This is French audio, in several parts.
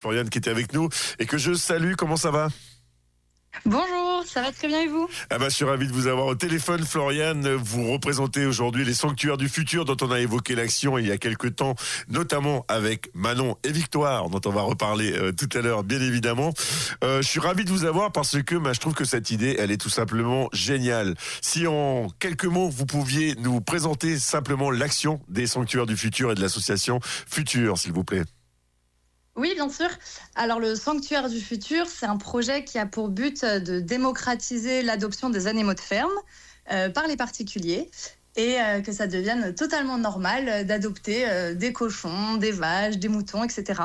Floriane qui était avec nous et que je salue. Comment ça va? Bonjour, ça va très bien et vous? Je suis ravi de vous avoir au téléphone, Floriane. Vous représentez aujourd'hui les Sanctuaires du Futur dont on a évoqué l'action il y a quelques temps, notamment avec Manon et Victoire, dont on va reparler tout à l'heure, bien évidemment. Je suis ravi de vous avoir parce que je trouve que cette idée, elle est tout simplement géniale. Si en quelques mots, vous pouviez nous présenter simplement l'action des Sanctuaires du Futur et de l'association Futur, s'il vous plaît. Oui, bien sûr. Alors, le Sanctuaire du Futur, c'est un projet qui a pour but de démocratiser l'adoption des animaux de ferme par les particuliers et que ça devienne totalement normal d'adopter des cochons, des vaches, des moutons, etc.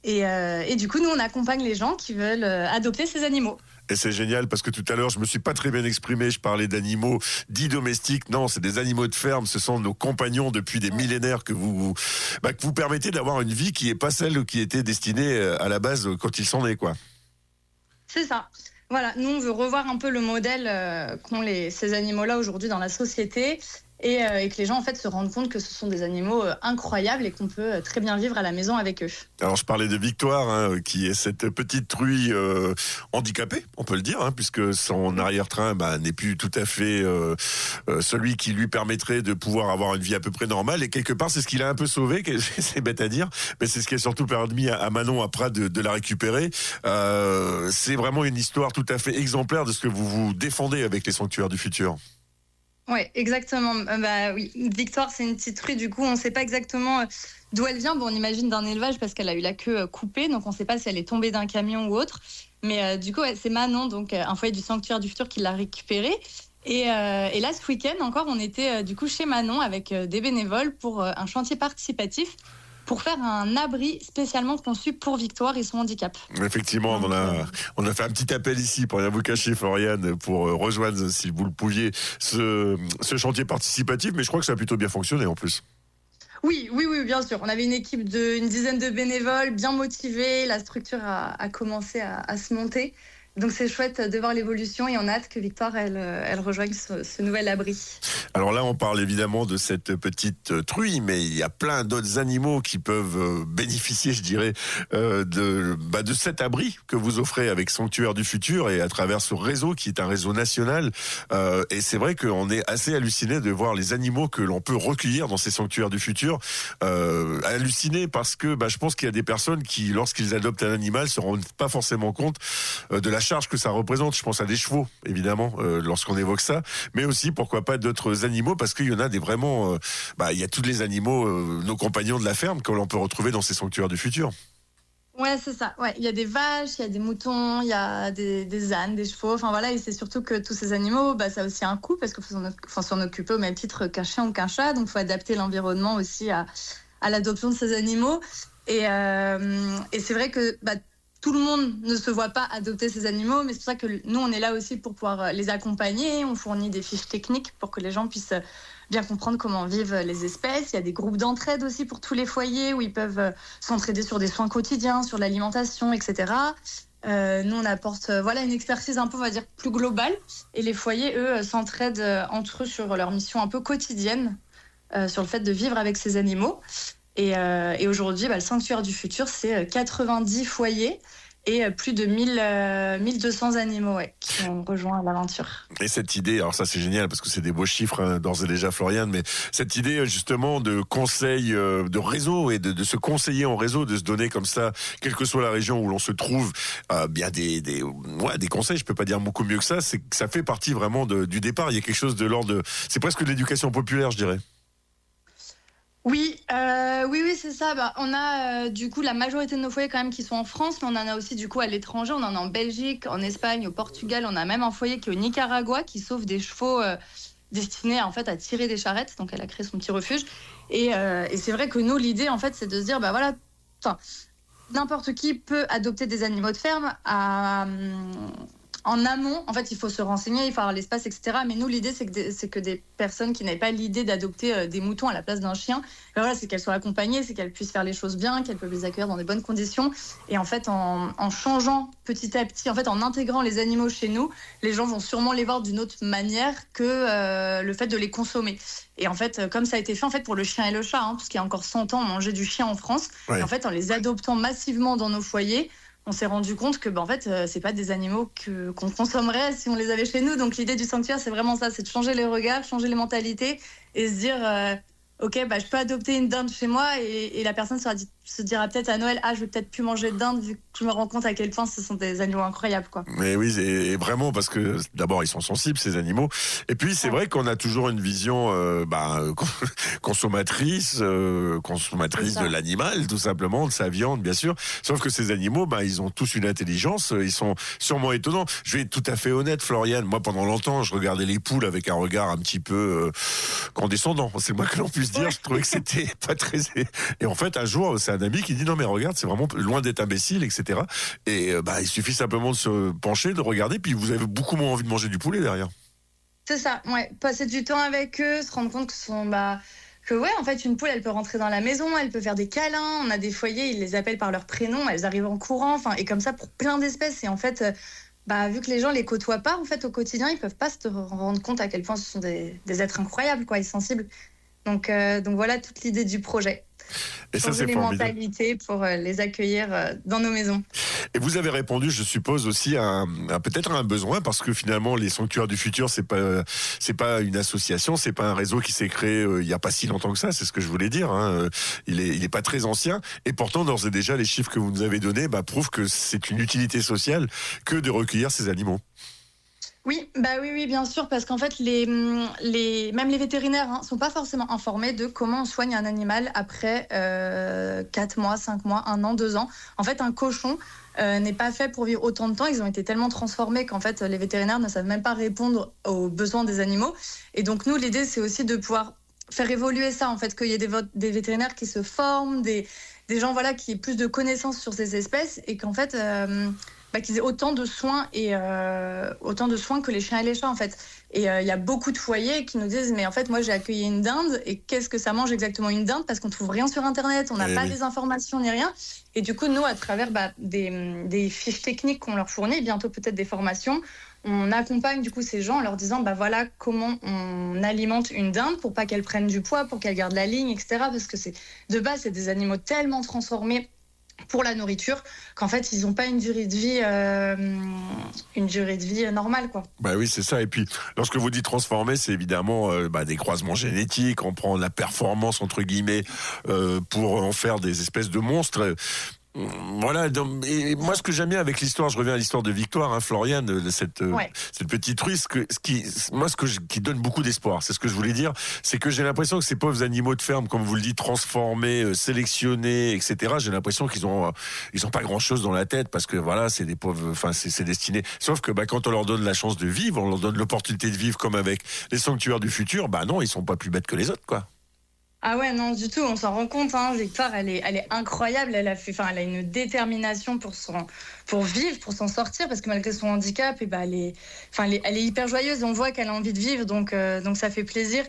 Et du coup, nous, on accompagne les gens qui veulent adopter ces animaux. Et c'est génial parce que tout à l'heure, je me suis pas très bien exprimé. Je parlais d'animaux dits domestiques. Non, c'est des animaux de ferme. Ce sont nos compagnons depuis des millénaires que vous permettez d'avoir une vie qui n'est pas celle qui était destinée à la base quand ils sont nés, quoi. C'est ça. Voilà, nous, on veut revoir un peu le modèle qu'ont ces animaux-là aujourd'hui dans la société et que les gens, en fait, se rendent compte que ce sont des animaux incroyables et qu'on peut très bien vivre à la maison avec eux. Alors, je parlais de Victoire, qui est cette petite truie handicapée, on peut le dire, puisque son arrière-train n'est plus tout à fait celui qui lui permettrait de pouvoir avoir une vie à peu près normale. Et quelque part, c'est ce qu'il a un peu sauvé, c'est bête à dire, mais c'est ce qui a surtout permis à Manon après de la récupérer. C'est vraiment une histoire tout à fait exemplaire de ce que vous défendez avec les Sanctuaires du Futur. Oui, exactement. Oui. Victoire, c'est une petite truie, du coup, on ne sait pas exactement d'où elle vient. Bon, on imagine d'un élevage parce qu'elle a eu la queue coupée, donc on ne sait pas si elle est tombée d'un camion ou autre. Mais du coup, c'est Manon, donc un foyer du Sanctuaire du Futur, qui l'a récupérée. Et là, ce week-end encore, on était du coup chez Manon avec des bénévoles pour un chantier participatif pour faire un abri spécialement conçu pour Victoire et son handicap. Effectivement, on a fait un petit appel ici, pour rien vous cacher, Floriane, pour rejoindre, si vous le pouviez, ce chantier participatif, mais je crois que ça a plutôt bien fonctionné en plus. Oui, bien sûr. On avait une équipe d'une dizaine de bénévoles, bien motivés, la structure a commencé à se monter. Donc c'est chouette de voir l'évolution et on a hâte que Victoire elle rejoigne ce nouvel abri. Alors là, on parle évidemment de cette petite truie, mais il y a plein d'autres animaux qui peuvent bénéficier, je dirais, de cet abri que vous offrez avec Sanctuaire du Futur et à travers ce réseau qui est un réseau national. Et c'est vrai qu'on est assez halluciné de voir les animaux que l'on peut recueillir dans ces Sanctuaires du Futur. Halluciné parce que je pense qu'il y a des personnes qui, lorsqu'ils adoptent un animal, se rendent pas forcément compte de la charge que ça représente. Je pense à des chevaux, évidemment, lorsqu'on évoque ça, mais aussi, pourquoi pas, d'autres animaux, parce qu'il y en a des vraiment... il y a tous les animaux, nos compagnons de la ferme, que l'on peut retrouver dans ces Sanctuaires du Futur. Ouais, c'est ça. Ouais, il y a des vaches, il y a des moutons, il y a des ânes, des chevaux. Enfin voilà, et c'est surtout que tous ces animaux, ça a aussi un coût, parce qu'il faut s'en occuper au même titre qu'un chien ou qu'un chat, donc il faut adapter l'environnement aussi à l'adoption de ces animaux. Et c'est vrai que... tout le monde ne se voit pas adopter ces animaux, mais c'est pour ça que nous, on est là aussi pour pouvoir les accompagner. On fournit des fiches techniques pour que les gens puissent bien comprendre comment vivent les espèces. Il y a des groupes d'entraide aussi pour tous les foyers où ils peuvent s'entraider sur des soins quotidiens, sur l'alimentation, etc. Nous, on apporte une expertise un peu, on va dire, plus globale. Et les foyers, eux, s'entraident entre eux sur leur mission un peu quotidienne, sur le fait de vivre avec ces animaux. Et aujourd'hui, le Sanctuaire du Futur, c'est 90 foyers et plus de 1200 animaux qui ont rejoint l'aventure. Et cette idée, alors ça c'est génial parce que c'est des beaux chiffres d'ores et déjà, Floriane, mais cette idée justement de conseil, de réseau et de se conseiller en réseau, de se donner comme ça, quelle que soit la région où l'on se trouve, des conseils, je peux pas dire beaucoup mieux que ça, c'est que ça fait partie vraiment du départ. Il y a quelque chose de l'ordre de... C'est presque de l'éducation populaire, je dirais. Oui, c'est ça. On a du coup la majorité de nos foyers quand même qui sont en France, mais on en a aussi du coup à l'étranger. On en a en Belgique, en Espagne, au Portugal. On a même un foyer qui est au Nicaragua qui sauve des chevaux destinés en fait à tirer des charrettes. Donc elle a créé son petit refuge. Et c'est vrai que nous, l'idée en fait, c'est de se dire n'importe qui peut adopter des animaux de ferme en amont, en fait, il faut se renseigner, il faut avoir l'espace, etc. Mais nous, l'idée, c'est que des personnes qui n'avaient pas l'idée d'adopter des moutons à la place d'un chien, ben voilà, c'est qu'elles soient accompagnées, c'est qu'elles puissent faire les choses bien, qu'elles peuvent les accueillir dans des bonnes conditions. Et en fait, en changeant petit à petit, en fait, en intégrant les animaux chez nous, les gens vont sûrement les voir d'une autre manière que le fait de les consommer. Et en fait, comme ça a été fait en fait, pour le chien et le chat, puisqu'il y a encore 100 ans, on mangeait du chien en France. Ouais. Et en fait, en les adoptant massivement dans nos foyers, on s'est rendu compte que, en fait, c'est pas des animaux qu'on consommerait si on les avait chez nous. Donc l'idée du sanctuaire, c'est vraiment ça, c'est de changer les regards, changer les mentalités et se dire, ok, je peux adopter une dinde chez moi et la personne se dira peut-être à Noël, je vais peut-être plus manger de dinde vu que je me rends compte à quel point ce sont des animaux incroyables, quoi. Mais oui, et vraiment parce que d'abord ils sont sensibles ces animaux, et puis c'est vrai qu'on a toujours une vision consommatrice de l'animal, tout simplement, de sa viande, bien sûr. Sauf que ces animaux, ils ont tous une intelligence, ils sont sûrement étonnants. Je vais être tout à fait honnête, Floriane. Moi, pendant longtemps, je regardais les poules avec un regard un petit peu condescendant. C'est le moins que l'on puisse dire. Je trouvais que c'était pas très. Et en fait, un jour, c'est un ami qui dit non mais regarde, c'est vraiment loin d'être imbécile, etc. Et il suffit simplement de se pencher, de regarder, puis vous avez beaucoup moins envie de manger du poulet derrière. C'est ça, ouais. Passer du temps avec eux, se rendre compte que ouais, en fait, une poule, elle peut rentrer dans la maison, elle peut faire des câlins. On a des foyers, ils les appellent par leur prénom, elles arrivent en courant, et comme ça pour plein d'espèces. Et en fait, vu que les gens les côtoient pas, en fait, au quotidien, ils peuvent pas se rendre compte à quel point ce sont des êtres incroyables, quoi, et sensibles. Donc voilà toute l'idée du projet. Et ça, c'est les formidable. Mentalités pour les accueillir dans nos maisons. Et vous avez répondu, je suppose, aussi à peut-être un besoin, parce que finalement, les Sanctuaires du Futur, c'est pas une association, c'est pas un réseau qui s'est créé il y a pas si longtemps que ça, c'est ce que je voulais dire. Il est pas très ancien, et pourtant, d'ores et déjà, les chiffres que vous nous avez donnés prouvent que c'est une utilité sociale que de recueillir ces animaux. Oui, oui, bien sûr, parce qu'en fait, même les vétérinaires sont pas forcément informés de comment on soigne un animal après 4 mois, 5 mois, 1 an, 2 ans. En fait, un cochon n'est pas fait pour vivre autant de temps. Ils ont été tellement transformés qu'en fait, les vétérinaires ne savent même pas répondre aux besoins des animaux. Et donc, nous, l'idée, c'est aussi de pouvoir faire évoluer ça, en fait, qu'il y ait des vétérinaires qui se forment, des gens qui aient plus de connaissances sur ces espèces et qu'en fait... qu'ils aient autant de soins que les chiens et les chats, en fait. Et il y a beaucoup de foyers qui nous disent mais en fait moi j'ai accueilli une dinde et qu'est-ce que ça mange exactement une dinde, parce qu'on trouve rien sur internet, on n'a pas les informations ni rien. Et du coup nous, à travers des fiches techniques qu'on leur fournit, bientôt peut-être des formations, on accompagne du coup ces gens en leur disant voilà comment on alimente une dinde pour pas qu'elle prenne du poids, pour qu'elle garde la ligne, etc. Parce que de base c'est des animaux tellement transformés pour la nourriture qu'en fait ils n'ont pas une durée de vie normale, quoi. Oui, c'est ça. Et puis lorsque vous dites transformer, c'est évidemment des croisements génétiques. On prend la performance entre guillemets pour en faire des espèces de monstres. Voilà, et moi ce que j'aime bien avec l'histoire, je reviens à l'histoire de Victoire, Floriane, de cette petite Russe, qui donne beaucoup d'espoir, c'est ce que je voulais dire, c'est que j'ai l'impression que ces pauvres animaux de ferme, comme vous le dites, transformés, sélectionnés, etc., j'ai l'impression qu'ils ont pas grand chose dans la tête, parce que voilà, c'est des pauvres, c'est destiné, sauf que quand on leur donne la chance de vivre, on leur donne l'opportunité de vivre comme avec les Sanctuaires du Futur, non, ils sont pas plus bêtes que les autres, quoi. Ah ouais, non, du tout, on s'en rend compte, Victoire, elle est incroyable, elle a une détermination pour vivre, pour s'en sortir, parce que malgré son handicap, elle est hyper joyeuse, on voit qu'elle a envie de vivre, donc ça fait plaisir.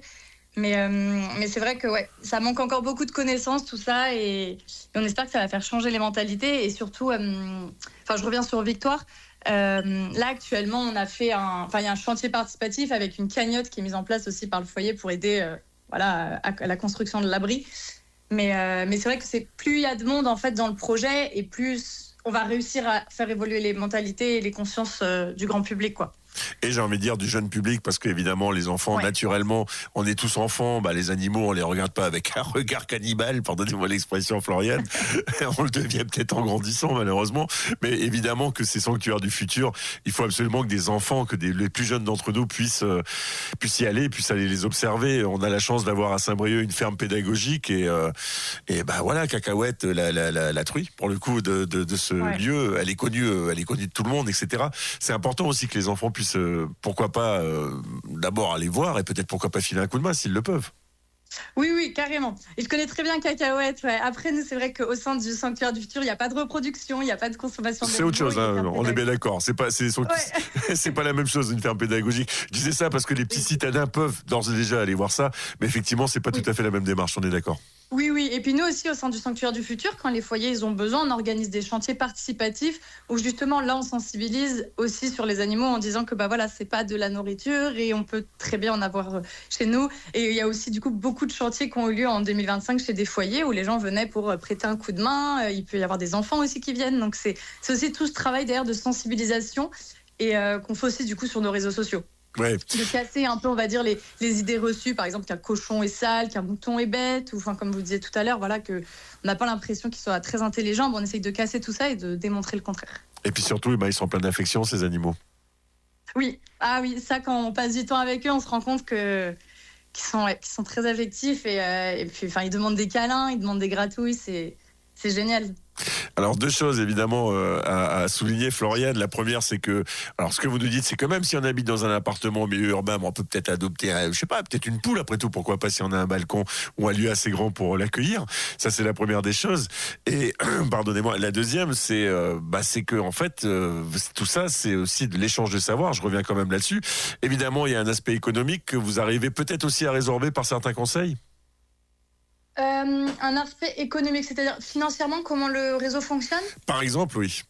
Mais c'est vrai que ça manque encore beaucoup de connaissances, tout ça, et on espère que ça va faire changer les mentalités, et surtout, je reviens sur Victoire. Là actuellement, on a fait il y a un chantier participatif avec une cagnotte qui est mise en place aussi par le foyer pour aider à la construction de l'abri. Mais c'est vrai que plus il y a de monde en fait dans le projet, et plus on va réussir à faire évoluer les mentalités et les consciences du grand public, quoi. Et j'ai envie de dire du jeune public, parce qu'évidemment les enfants, naturellement, on est tous enfants, les animaux on les regarde pas avec un regard cannibale, pardonnez-moi l'expression, Floriane. On le devient peut-être en grandissant, malheureusement, mais évidemment que ces Sanctuaires du Futur, il faut absolument que des enfants, les plus jeunes d'entre nous puissent y aller, puissent aller les observer. On a la chance d'avoir à Saint-Brieuc une ferme pédagogique, et voilà, Cacahuète, la truie, pour le coup, de ce lieu, elle est connue de tout le monde, etc. C'est important aussi que les enfants puissent pourquoi pas d'abord aller voir, et peut-être pourquoi pas filer un coup de main s'ils le peuvent. Oui, oui, carrément. Et je connais très bien Cacahuète. Ouais. Après, nous, c'est vrai qu'au sein du Sanctuaire du Futur, il n'y a pas de reproduction, il n'y a pas de consommation C'est autre d'animaux. chose, hein, on est bien d'accord. Ouais. C'est pas la même chose, une ferme pédagogique. Je disais ça parce que les petits Oui. citadins peuvent d'ores et déjà aller voir ça, mais effectivement, c'est pas tout Oui. à fait la même démarche, on est d'accord. Oui, oui. Et puis nous aussi, au sein du Sanctuaire du Futur, quand les foyers ils ont besoin, on organise des chantiers participatifs où justement là, on sensibilise aussi sur les animaux en disant que bah voilà, c'est pas de la nourriture et on peut très bien en avoir chez nous. Et il y a aussi du coup beaucoup de chantiers qui ont eu lieu en 2025 chez des foyers où les gens venaient pour prêter un coup de main. Il peut y avoir des enfants aussi qui viennent. Donc c'est aussi tout ce travail d'ailleurs de sensibilisation et qu'on fait aussi du coup sur nos réseaux sociaux. Ouais. De casser un peu, on va dire, les idées reçues, par exemple qu'un cochon est sale, qu'un mouton est bête, ou enfin comme vous disiez tout à l'heure, voilà, que on n'a pas l'impression qu'ils soient très intelligents, on essaye de casser tout ça et de démontrer le contraire. Et puis surtout, ils sont pleins d'affection, ces animaux. Oui, ah oui, ça quand on passe du temps avec eux, on se rend compte qu'ils sont très affectifs et puis enfin ils demandent des câlins, ils demandent des gratouilles, c'est génial. Alors deux choses évidemment à souligner, Floriane. La première, c'est que, alors ce que vous nous dites, c'est que même si on habite dans un appartement au milieu urbain, on peut peut-être adopter, je sais pas, peut-être une poule après tout, pourquoi pas si on a un balcon ou un lieu assez grand pour l'accueillir. Ça, c'est la première des choses. Et pardonnez-moi, la deuxième, c'est que en fait, tout ça, c'est aussi de l'échange de savoir. Je reviens quand même là-dessus. Évidemment, il y a un aspect économique que vous arrivez peut-être aussi à résorber par certains conseils. Un aspect économique, c'est-à-dire financièrement, comment le réseau fonctionne? Par exemple, oui.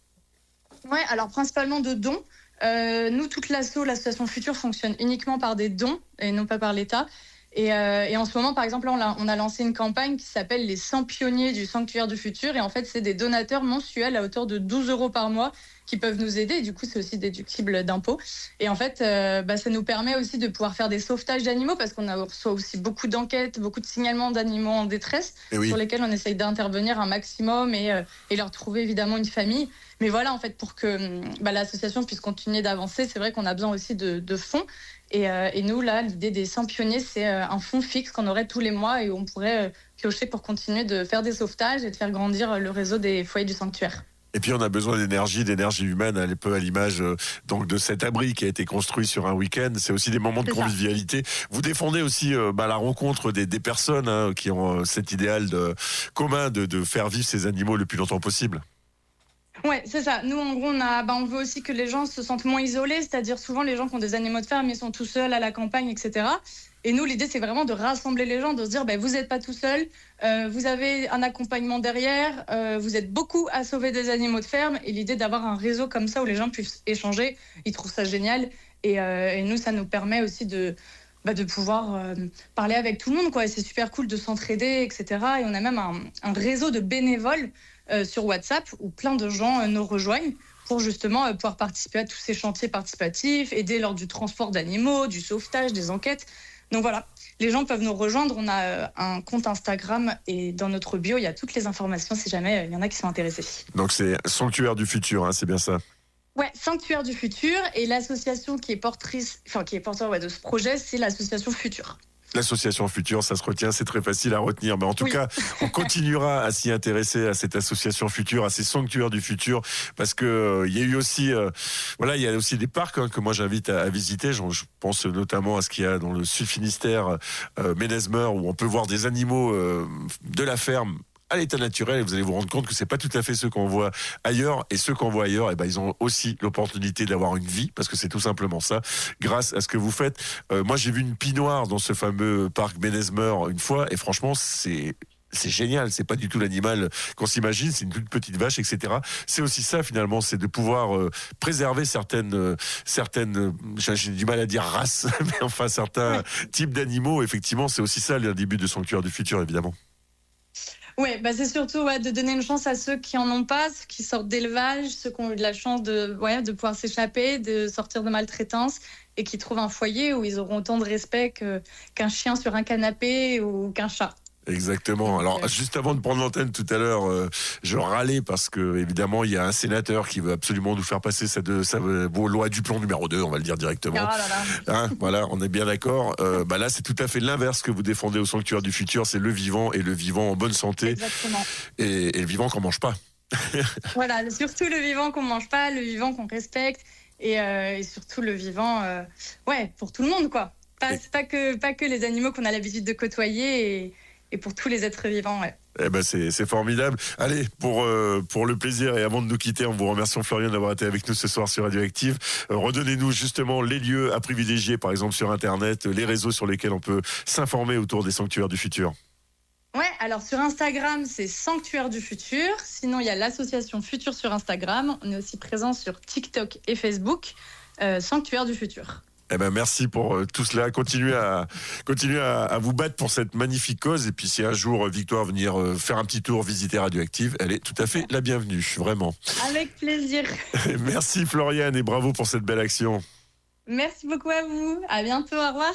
Ouais, alors principalement de dons. Nous, toute l'association Future fonctionne uniquement par des dons et non pas par l'État. Et en ce moment, par exemple, là, on a lancé une campagne qui s'appelle les 100 pionniers du Sanctuaire du Futur. Et en fait, c'est des donateurs mensuels à hauteur de 12 euros par mois qui peuvent nous aider. Et du coup, c'est aussi déductible d'impôts. Et en fait, ça nous permet aussi de pouvoir faire des sauvetages d'animaux parce qu'on reçoit aussi beaucoup d'enquêtes, beaucoup de signalements d'animaux en détresse Et oui. sur lesquels on essaye d'intervenir un maximum et leur trouver évidemment une famille. Mais voilà, en fait, pour que l'association puisse continuer d'avancer, c'est vrai qu'on a besoin aussi de fonds. Et nous, là, l'idée des 100 pionniers, c'est un fonds fixe qu'on aurait tous les mois et où on pourrait piocher pour continuer de faire des sauvetages et de faire grandir le réseau des foyers du sanctuaire. Et puis on a besoin d'énergie humaine, un peu à l'image donc de cet abri qui a été construit sur un week-end. C'est aussi des moments de convivialité. Vous défendez aussi la rencontre des personnes qui ont cet idéal commun de faire vivre ces animaux le plus longtemps possible. Ouais, c'est ça. Nous, en gros, on veut aussi que les gens se sentent moins isolés, c'est-à-dire souvent les gens qui ont des animaux de ferme, ils sont tout seuls à la campagne, etc. Et nous, l'idée, c'est vraiment de rassembler les gens, de se dire, vous n'êtes pas tout seul, vous avez un accompagnement derrière, vous êtes beaucoup à sauver des animaux de ferme. Et l'idée d'avoir un réseau comme ça où les gens puissent échanger, ils trouvent ça génial. Et nous, ça nous permet aussi de pouvoir parler avec tout le monde, quoi. Et c'est super cool de s'entraider, etc. Et on a même un réseau de bénévoles sur WhatsApp où plein de gens nous rejoignent pour justement pouvoir participer à tous ces chantiers participatifs, aider lors du transport d'animaux, du sauvetage, des enquêtes. Donc voilà, les gens peuvent nous rejoindre. On a un compte Instagram et dans notre bio, il y a toutes les informations si jamais il y en a qui sont intéressés. Donc c'est Sanctuaire du Futur, c'est bien ça? Ouais, Sanctuaire du Futur, et l'association qui est porteur de ce projet, c'est l'association Futur. L'association Futur, ça se retient, c'est très facile à retenir. Mais en tout cas, on continuera à s'y intéresser à cette association Futur, à ces sanctuaires du futur, parce que il y a eu aussi, il y a aussi des parcs que moi j'invite à visiter. Je pense notamment à ce qu'il y a dans le Sud Finistère, Ménesmer, où on peut voir des animaux de la ferme à l'état naturel, et vous allez vous rendre compte que c'est pas tout à fait ceux qu'on voit ailleurs, et ceux qu'on voit ailleurs, ils ont aussi l'opportunité d'avoir une vie, parce que c'est tout simplement ça, grâce à ce que vous faites. Moi, j'ai vu une pie-noire dans ce fameux parc Ménesmer une fois, et franchement, c'est génial, c'est pas du tout l'animal qu'on s'imagine, c'est une toute petite vache, etc. C'est aussi ça finalement, c'est de pouvoir préserver certaines, j'ai du mal à dire races, mais enfin certains types d'animaux. Effectivement, c'est aussi ça le début de Sanctuaire du Futur, évidemment. Oui, c'est surtout de donner une chance à ceux qui en ont pas, ceux qui sortent d'élevage, ceux qui ont eu de la chance de pouvoir s'échapper, de sortir de maltraitance et qui trouvent un foyer où ils auront autant de respect qu'un chien sur un canapé ou qu'un chat. Exactement. Alors, juste avant de prendre l'antenne tout à l'heure, je râlais parce que, évidemment, il y a un sénateur qui veut absolument nous faire passer sa loi du plomb numéro 2, on va le dire directement. Voilà, on est bien d'accord. Là, c'est tout à fait l'inverse que vous défendez au Sanctuaire du Futur, c'est le vivant, et le vivant en bonne santé. Exactement. Et le vivant qu'on mange pas. Voilà, surtout le vivant qu'on mange pas, le vivant qu'on respecte, et surtout le vivant, pour tout le monde, quoi. C'est pas que les animaux qu'on a l'habitude de côtoyer et pour tous les êtres vivants. Ouais. Eh ben c'est formidable. Allez, pour le plaisir et avant de nous quitter, en vous remerciant Floriane d'avoir été avec nous ce soir sur Radioactive. Redonnez-nous justement les lieux à privilégier, par exemple sur Internet, les réseaux sur lesquels on peut s'informer autour des sanctuaires du futur. Ouais, alors sur Instagram, c'est Sanctuaire du Futur. Sinon, il y a l'association Futur sur Instagram. On est aussi présent sur TikTok et Facebook, Sanctuaire du Futur. Eh ben merci pour tout cela. Continuez à vous battre pour cette magnifique cause. Et puis si un jour Victoire venir faire un petit tour, visiter Radioactive, elle est tout à fait la bienvenue, vraiment. Avec plaisir. Merci Floriane et bravo pour cette belle action. Merci beaucoup à vous. À bientôt. Au revoir.